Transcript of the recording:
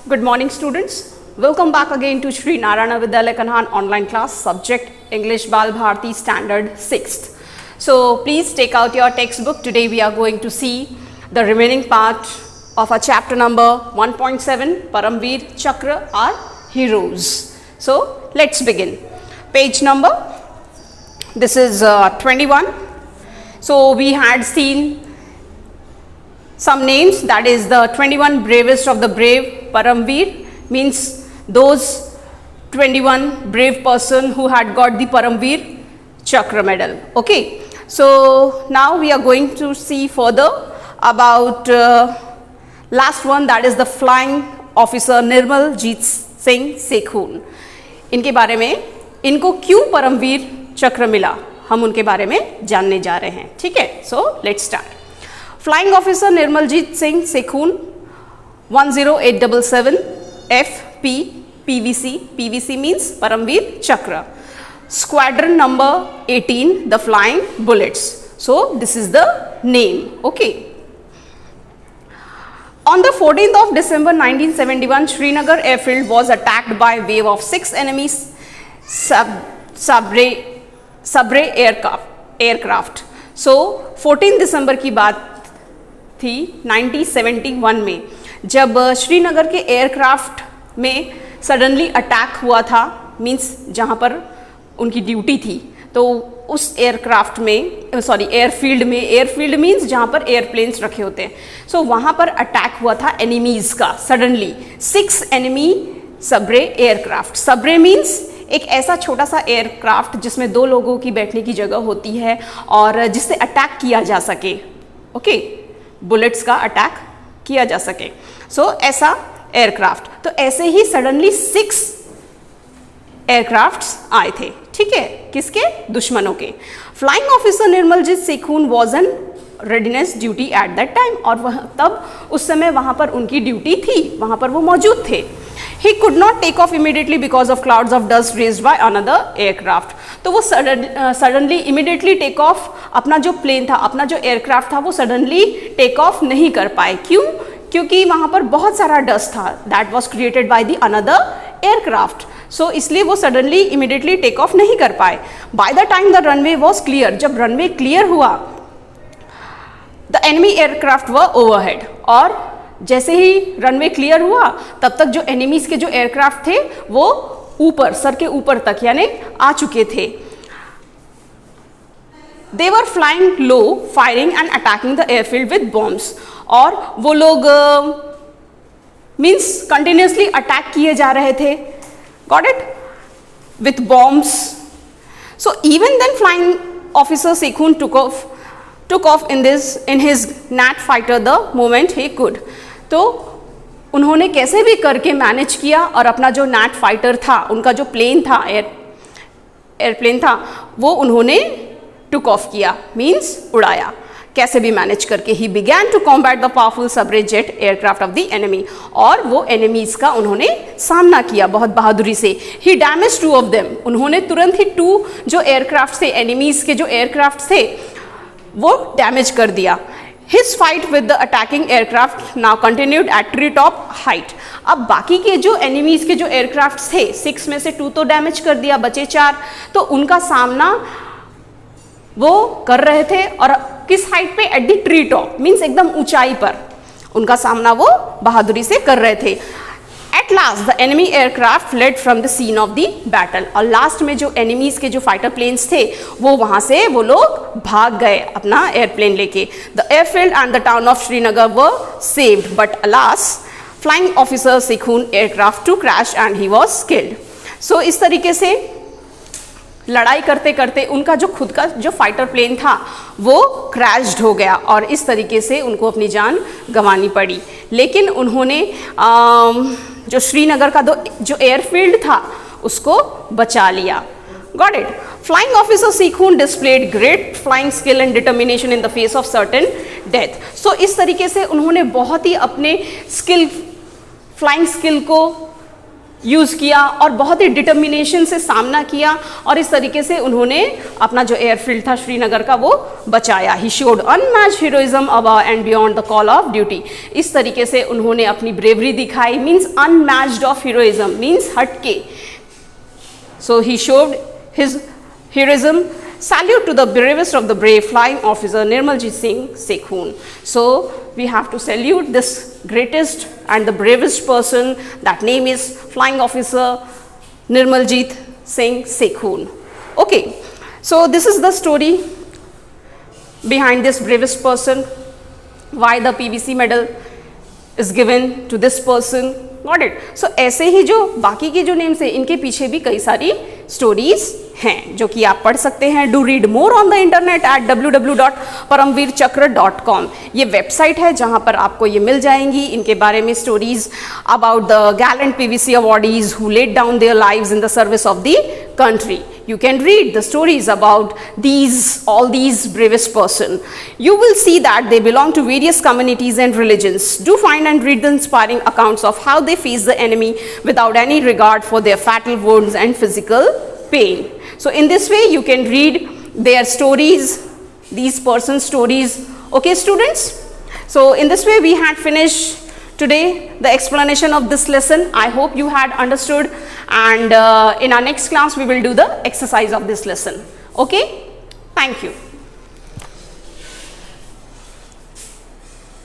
Good morning, students. Welcome back again to Sri Narayana Vidyalaya Kanhan online class, subject English Bal Bharati Standard 6th. So please take out your textbook. Today we are going to see the remaining part of our chapter number 1.7, Paramveer Chakra, our heroes. So let's begin. Page number, this is 21. So we had seen some names, that is the 21 bravest of the brave. Paramveer means those 21 brave person who had got the Paramveer Chakra medal. Okay, so now we are going to see further about last one, that is the flying officer Nirmaljeet Singh Sekhun. इनके बारे में, इनको क्यों परमवीर चक्र मिला, हम उनके बारे में जानने जा रहे हैं. ठीक है, so let's start. Flying officer Nirmaljit Singh Sekhon 10877 FP PVC. PVC means Paramveer Chakra. Squadron number 18, the Flying Bullets. So this is the name. Okay. On the 14th of December 1971, Srinagar airfield was attacked by a wave of 6 enemy Sabray aircraft. So 14 दिसंबर की बात थी 1971 में, जब श्रीनगर के aircraft में suddenly attack हुआ था. Means जहाँ पर उनकी ड्यूटी थी, तो उस एयरक्राफ्ट में, सॉरी एयरफील्ड में, एयरफील्ड मीन्स जहाँ पर एयरप्लेन्स रखे होते हैं. सो वहाँ पर अटैक हुआ था एनिमीज़ का सडनली. 6 एनिमी सबरे एयरक्राफ्ट. सबरे मीन्स एक ऐसा छोटा सा एयरक्राफ्ट जिसमें 2 लोगों की बैठने की जगह होती है और जिससे अटैक किया जा सके. ओके, बुलेट्स का अटैक किया जा सके. सो ऐसा एयरक्राफ्ट, तो ऐसे ही सडनली 6 एयरक्राफ्ट्स आए थे. ठीक है, किसके? दुश्मनों के. Flying officer Nirmaljit Sekhon was on readiness duty at that time. और वह तब उस समय वहाँ पर उनकी ड्यूटी थी, वहाँ पर वो मौजूद थे. He could not take off immediately because of clouds of dust raised by another aircraft. तो वो सडनली इमीडिएटली टेक ऑफ, अपना जो प्लेन था, अपना जो एयरक्राफ्ट था, वो सडनली टेक ऑफ नहीं कर पाए. क्यों? क्योंकि वहाँ पर बहुत सारा डस्ट था. That was created by the another aircraft. So इसलिए वो सडनली इमीडिएटली टेक ऑफ नहीं कर पाए. By the time the runway was clear, जब रनवे क्लियर हुआ, the enemy aircraft were overhead. और जैसे ही रनवे क्लियर हुआ, तब तक जो एनिमीज के जो एयरक्राफ्ट थे वो ऊपर, सर के ऊपर तक यानी आ चुके थे. They were flying low, firing and attacking the airfield with bombs. और वो लोग मीन्स कंटिन्यूसली अटैक किए जा रहे थे. Got it? With bombs. So even then flying officer Sekhon took off in his NAT fighter the moment he could. तो उन्होंने कैसे भी करके मैनेज किया और अपना जो NAT फाइटर था, उनका जो प्लेन था, एयरप्लेन था, वो उन्होंने टुक ऑफ किया, मीन्स उड़ाया. कैसे भी मैनेज करके ही began to combat the powerful Sabray jet aircraft of the enemy. और वो एनिमीज का उन्होंने सामना किया बहुत बहादुरी से. He damaged 2 of them. उन्होंने तुरंत ही 2 जो एयरक्राफ्ट थे, एनिमीज के जो एयरक्राफ्ट थे, वो डैमेज कर दिया. His fight with the attacking aircraft now continued at tree top height. अब बाकी के जो एनिमीज के जो एयरक्राफ्ट थे, 6 में से 2 तो डैमेज कर दिया, बचे 4. तो उनका सामना वो कर रहे थे. और किस हाइट पे? At the tree top, means एकदम ऊंचाई पर उनका सामना वो बहादुरी से कर रहे थे. At last, the enemy aircraft fled from the scene of the battle. और लास्ट में जो एनिमीज के जो फाइटर प्लेन्स थे, वो वहाँ से वो लोग भाग गए अपना एयरप्लेन लेके. The airfield and the town of Srinagar were saved, but alas, flying officer Sekhun aircraft to crash and he was killed. So इस तरीके से लड़ाई करते करते उनका जो खुद का जो फाइटर प्लेन था वो क्रैश्ड हो गया और इस तरीके से उनको अपनी जान गंवानी पड़ी. लेकिन उन्होंने जो श्रीनगर का जो एयरफील्ड था उसको बचा लिया. Got it? Flying officer Sekhon displayed great flying skill and determination in the face of certain death. So इस तरीके से उन्होंने बहुत ही अपने स्किल, फ्लाइंग स्किल को यूज़ किया और बहुत ही डिटर्मिनेशन से सामना किया और इस तरीके से उन्होंने अपना जो एयरफील्ड था श्रीनगर का वो बचाया। He showed unmatched heroism above and beyond the call of duty. इस तरीके से उन्होंने अपनी ब्रेवरी दिखाई, means unmatched of heroism means हटके। So he showed his heroism. Salute to the bravest of the brave flying officer Nirmaljeet Singh Sekhun. So we have to salute this greatest and the bravest person. That name is Flying Officer Nirmaljeet Singh Sekhun. Okay, so this is the story behind this bravest person. Why the PVC medal is given to this person. Got it? So ऐसे ही जो बाकी के जो names हैं इनके पीछे भी कई सारी स्टोरीज हैं जो कि आप पढ़ सकते हैं. Do read more on the internet eight www.paramveerchakra.com. ये वेबसाइट है जहां पर आपको ये मिल जाएंगी इनके बारे में stories about the Gallant PVC awardees who laid down their lives in the service of the country. You can read the stories about all these bravest person. You will see that they belong to various communities and religions. Do find and read the inspiring accounts of how they face the enemy without any regard for their fatal wounds and physical pain. So in this way you can read their stories, these persons' stories. Okay students? So in this way we had finished today the explanation of this lesson. I hope you had understood, and in our next class we will do the exercise of this lesson. Okay, thank you.